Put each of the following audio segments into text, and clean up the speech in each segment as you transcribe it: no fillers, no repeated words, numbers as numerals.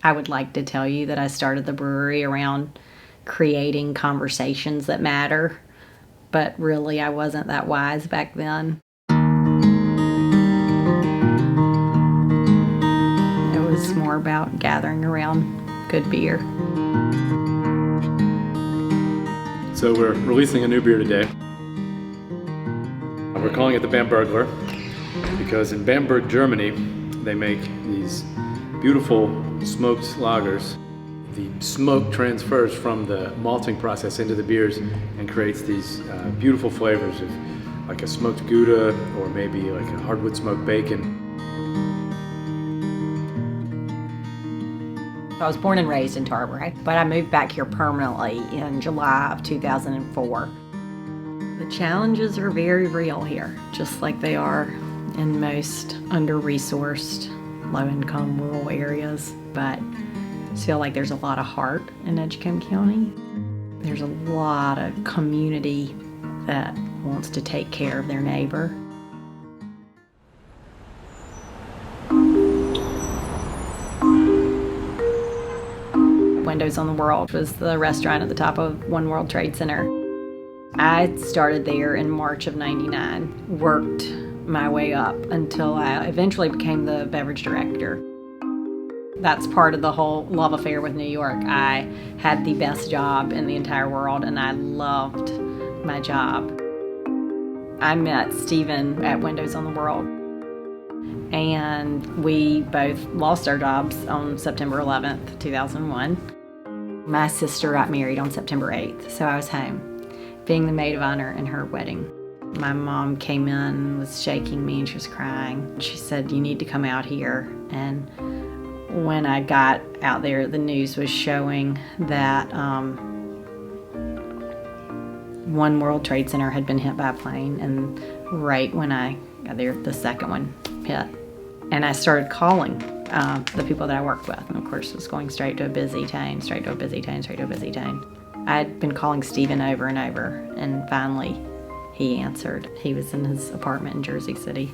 I would like to tell you that I started the brewery around creating conversations that matter, but really I wasn't that wise back then. It was more about gathering around good beer. So we're releasing a new beer today. We're calling it the Bambergler because in Bamberg, Germany, they make these beautiful smoked lagers. The smoke transfers from the malting process into the beers and creates these beautiful flavors of like a smoked Gouda or maybe like a hardwood smoked bacon. I was born and raised in Tarboro, but I moved back here permanently in July of 2004. The challenges are very real here, just like they are in most under-resourced, low-income rural areas, but I feel like there's a lot of heart in Edgecombe County. There's a lot of community that wants to take care of their neighbor. Windows on the World was the restaurant at the top of One World Trade Center. I started there in March of '99, worked my way up until I eventually became the beverage director. That's part of the whole love affair with New York. I had the best job in the entire world and I loved my job. I met Stephen at Windows on the World and we both lost our jobs on September 11th, 2001. My sister got married on September 8th, so I was home, being the maid of honor in her wedding. My mom came in, was shaking me, and she was crying. She said, "You need to come out here." And when I got out there, the news was showing that One World Trade Center had been hit by a plane, and right when I got there, the second one hit. And I started calling the people that I worked with, and of course it was going straight to a busy tone, straight to a busy tone, straight to a busy tone. I'd been calling Stephen over and over, and finally he answered. He was in his apartment in Jersey City.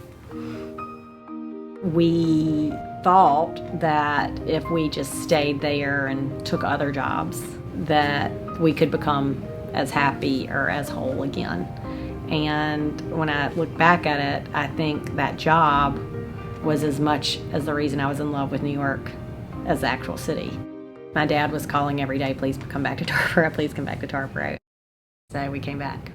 We thought that if we just stayed there and took other jobs, that we could become as happy or as whole again. And when I look back at it, I think that job was as much as the reason I was in love with New York as the actual city. My dad was calling every day, "Please come back to Tarboro, please come back to Tarboro." So we came back.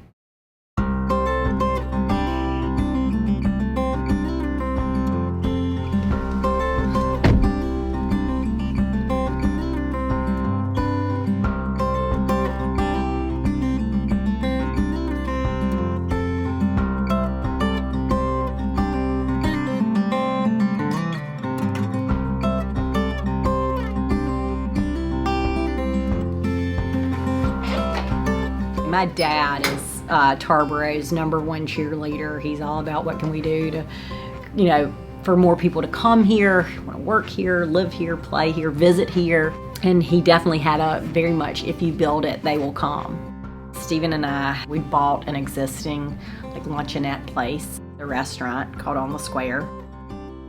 My dad is Tarboro's #1 cheerleader. He's all about what can we do to, for more people to come here, want to work here, live here, play here, visit here. And he definitely had a very much, if you build it, they will come. Stephen and I, we bought an existing luncheonette place, a restaurant called On the Square.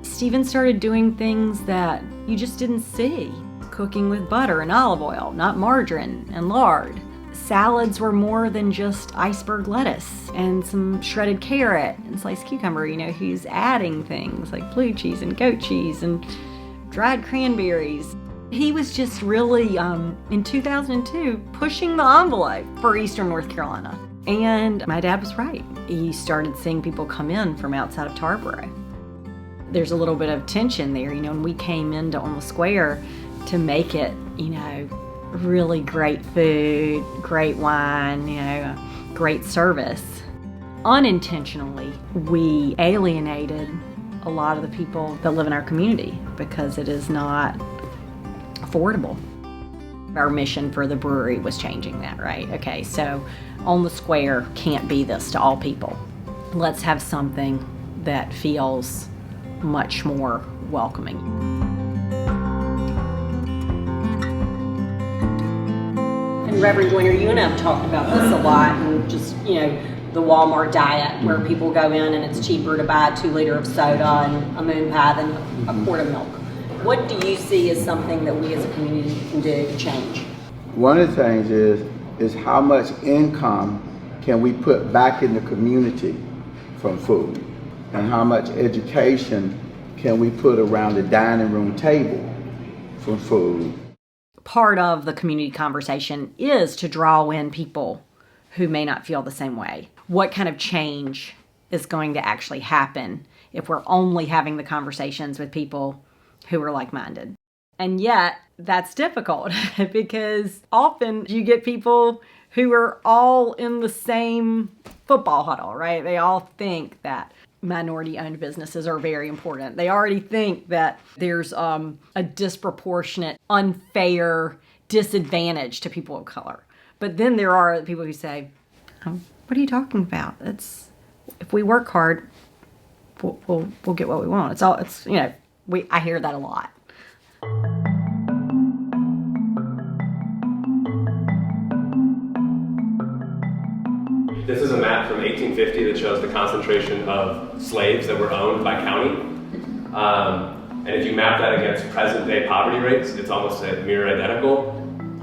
Stephen started doing things that you just didn't see. Cooking with butter and olive oil, not margarine and lard. Salads were more than just iceberg lettuce and some shredded carrot and sliced cucumber. He's adding things like blue cheese and goat cheese and dried cranberries. He was just really, in 2002, pushing the envelope for Eastern North Carolina. And my dad was right. He started seeing people come in from outside of Tarboro. There's a little bit of tension there, when we came into On the Square to make it, really great food, great wine, great service. Unintentionally, we alienated a lot of the people that live in our community because it is not affordable. Our mission for the brewery was changing that, right? Okay, so On the Square can't be this to all people. Let's have something that feels much more welcoming. And Reverend Joyner, you and I have talked about this a lot, and just, the Walmart diet where people go in and it's cheaper to buy a 2 liter of soda and a moon pie than a quart of milk. What do you see as something that we as a community can do to change? One of the things is how much income can we put back in the community from food, and how much education can we put around the dining room table from food. Part of the community conversation is to draw in people who may not feel the same way. What kind of change is going to actually happen if we're only having the conversations with people who are like-minded? And yet, that's difficult because often you get people who are all in the same football huddle, right? They all think that minority-owned businesses are very important. They already think that there's a disproportionate, unfair disadvantage to people of color. But then there are people who say, oh, what are you talking about? If we work hard, we'll get what we want. I hear that a lot. This is a map from 1850 that shows the concentration of slaves that were owned by county. And if you map that against present day poverty rates, it's almost a mirror identical,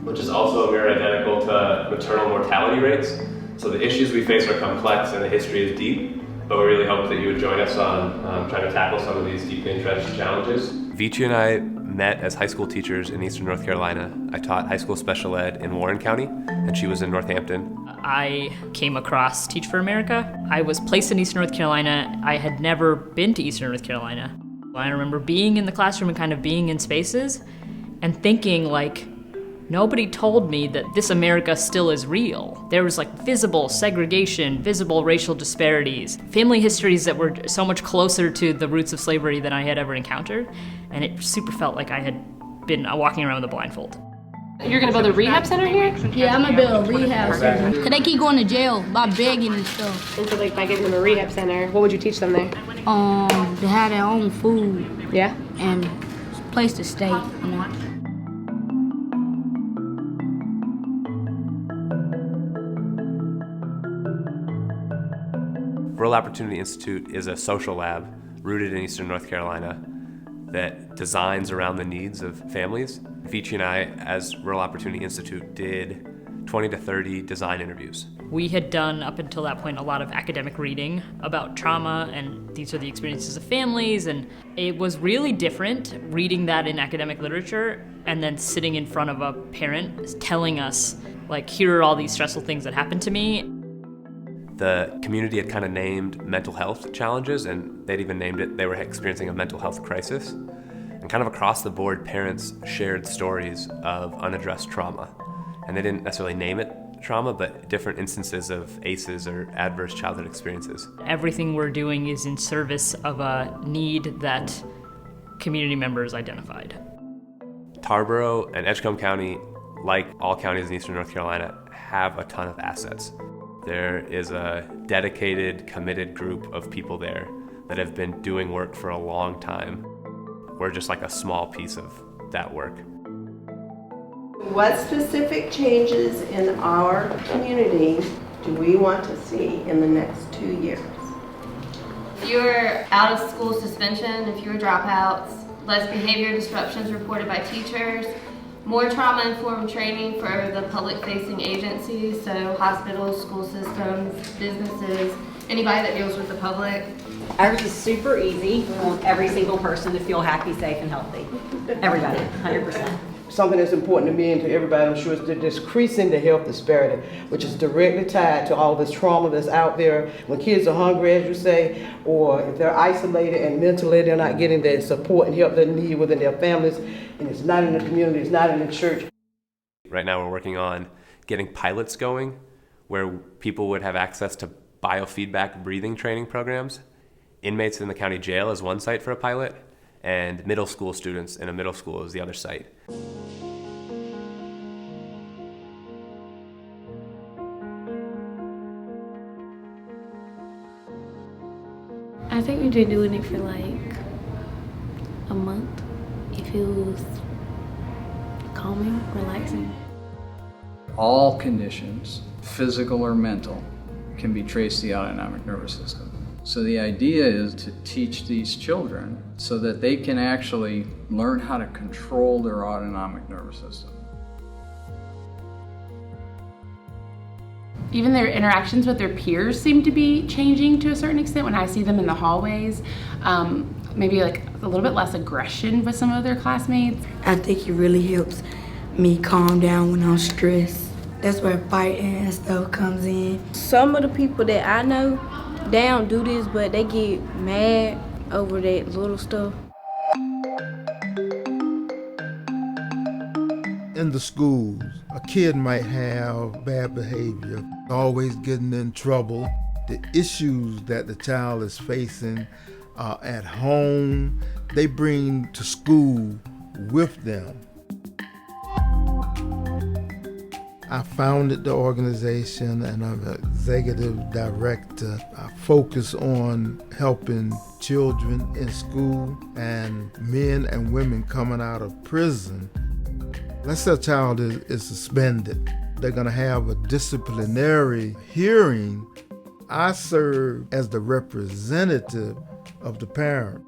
which is also a mirror identical to maternal mortality rates. So the issues we face are complex and the history is deep, but we really hope that you would join us on trying to tackle some of these deeply entrenched challenges. Vici and I met as high school teachers in Eastern North Carolina. I taught high school special ed in Warren County, and she was in Northampton. I came across Teach for America. I was placed in Eastern North Carolina. I had never been to Eastern North Carolina. I remember being in the classroom and kind of being in spaces and thinking, like, nobody told me that this America still is real. There was visible segregation, visible racial disparities, family histories that were so much closer to the roots of slavery than I had ever encountered, and it super felt like I had been walking around with a blindfold. You're gonna build a rehab center here? Yeah, I'm gonna build a rehab center. Cause they keep going to jail by begging and stuff. And so by giving them a rehab center, what would you teach them there? They have their own food. Yeah? And place to stay, you know. Rural Opportunity Institute is a social lab rooted in Eastern North Carolina that designs around the needs of families. Vici and I, as Rural Opportunity Institute, did 20 to 30 design interviews. We had done, up until that point, a lot of academic reading about trauma, and these are the experiences of families, and it was really different reading that in academic literature and then sitting in front of a parent telling us, here are all these stressful things that happened to me. The community had kind of named mental health challenges, and they'd even named it, they were experiencing a mental health crisis. And kind of across the board, parents shared stories of unaddressed trauma. And they didn't necessarily name it trauma, but different instances of ACEs or adverse childhood experiences. Everything we're doing is in service of a need that community members identified. Tarboro and Edgecombe County, like all counties in Eastern North Carolina, have a ton of assets. There is a dedicated, committed group of people there that have been doing work for a long time. We're just a small piece of that work. What specific changes in our community do we want to see in the next 2 years? Fewer out of school suspension and fewer dropouts, less behavior disruptions reported by teachers, more trauma-informed training for the public-facing agencies, so hospitals, school systems, businesses, anybody that deals with the public. Ours is super easy. We want every single person to feel happy, safe, and healthy. Everybody, 100%. Something that's important to me and to everybody, I'm sure, is decreasing the health disparity, which is directly tied to all this trauma that's out there. When kids are hungry, as you say, or if they're isolated and mentally they're not getting the support and help they need within their families, and it's not in the community, it's not in the church. Right now we're working on getting pilots going where people would have access to biofeedback breathing training programs. Inmates in the county jail is one site for a pilot, and middle school students in a middle school is the other site. I think we've been doing it for a month. It feels calming, relaxing. All conditions, physical or mental, can be traced to the autonomic nervous system. So the idea is to teach these children so that they can actually learn how to control their autonomic nervous system. Even their interactions with their peers seem to be changing to a certain extent. When I see them in the hallways, maybe like a little bit less aggression with some of their classmates. I think it really helps me calm down when I'm stressed. That's where fighting and stuff comes in. Some of the people that I know, they don't do this, but they get mad over that little stuff. In the schools, a kid might have bad behavior, always getting in trouble. The issues that the child is facing at home, they bring to school with them. I founded the organization and I'm an executive director. I focus on helping children in school and men and women coming out of prison. Let's say a child is suspended. They're gonna have a disciplinary hearing. I serve as the representative of the parent.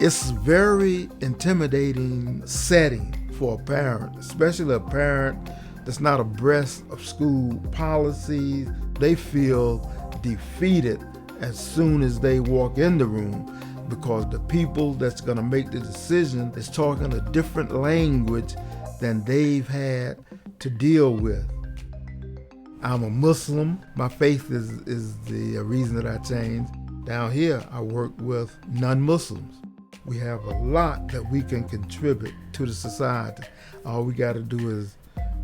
It's a very intimidating setting for a parent, especially a parent that's not abreast of school policies. They feel defeated as soon as they walk in the room because the people that's gonna make the decision is talking a different language than they've had to deal with. I'm a Muslim. My faith is the reason that I changed. Down here, I work with non-Muslims. We have a lot that we can contribute to the society. All we gotta do is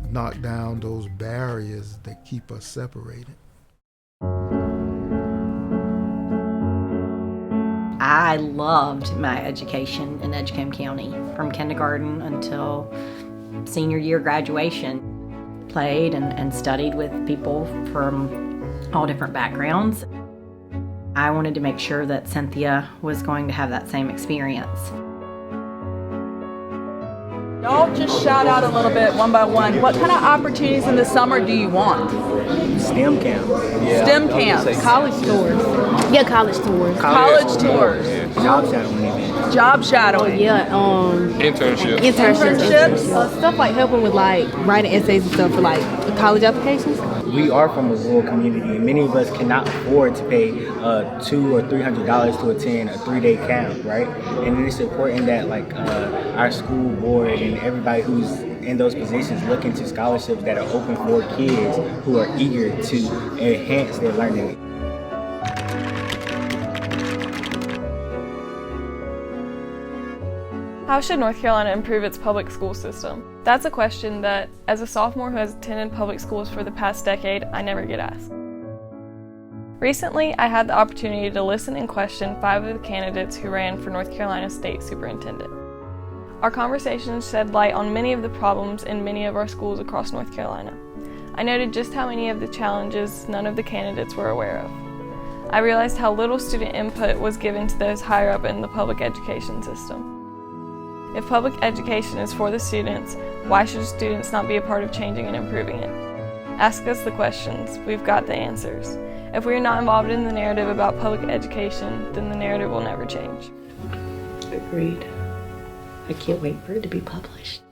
knock down those barriers that keep us separated. I loved my education in Edgecombe County from kindergarten until senior year graduation. Played and studied with people from all different backgrounds. I wanted to make sure that Cynthia was going to have that same experience. Y'all just shout out a little bit one by one. What kind of opportunities in the summer do you want? STEM camp. Yeah, STEM camps. College tours. Yeah, college tours. College tours. Yeah. Job shadowing events. Job shadowing. Yeah, internships. Stuff like helping with like writing essays and stuff for like college applications. We are from a rural community, and many of us cannot afford to pay $200 or $300 to attend a 3-day camp, right? And it's important that like our school board and everybody who's in those positions look into scholarships that are open for kids who are eager to enhance their learning. How should North Carolina improve its public school system? That's a question that, as a sophomore who has attended public schools for the past decade, I never get asked. Recently, I had the opportunity to listen and question 5 of the candidates who ran for North Carolina State Superintendent. Our conversations shed light on many of the problems in many of our schools across North Carolina. I noted just how many of the challenges none of the candidates were aware of. I realized how little student input was given to those higher up in the public education system. If public education is for the students, why should students not be a part of changing and improving it? Ask us the questions, we've got the answers. If we are not involved in the narrative about public education, then the narrative will never change. Agreed. I can't wait for it to be published.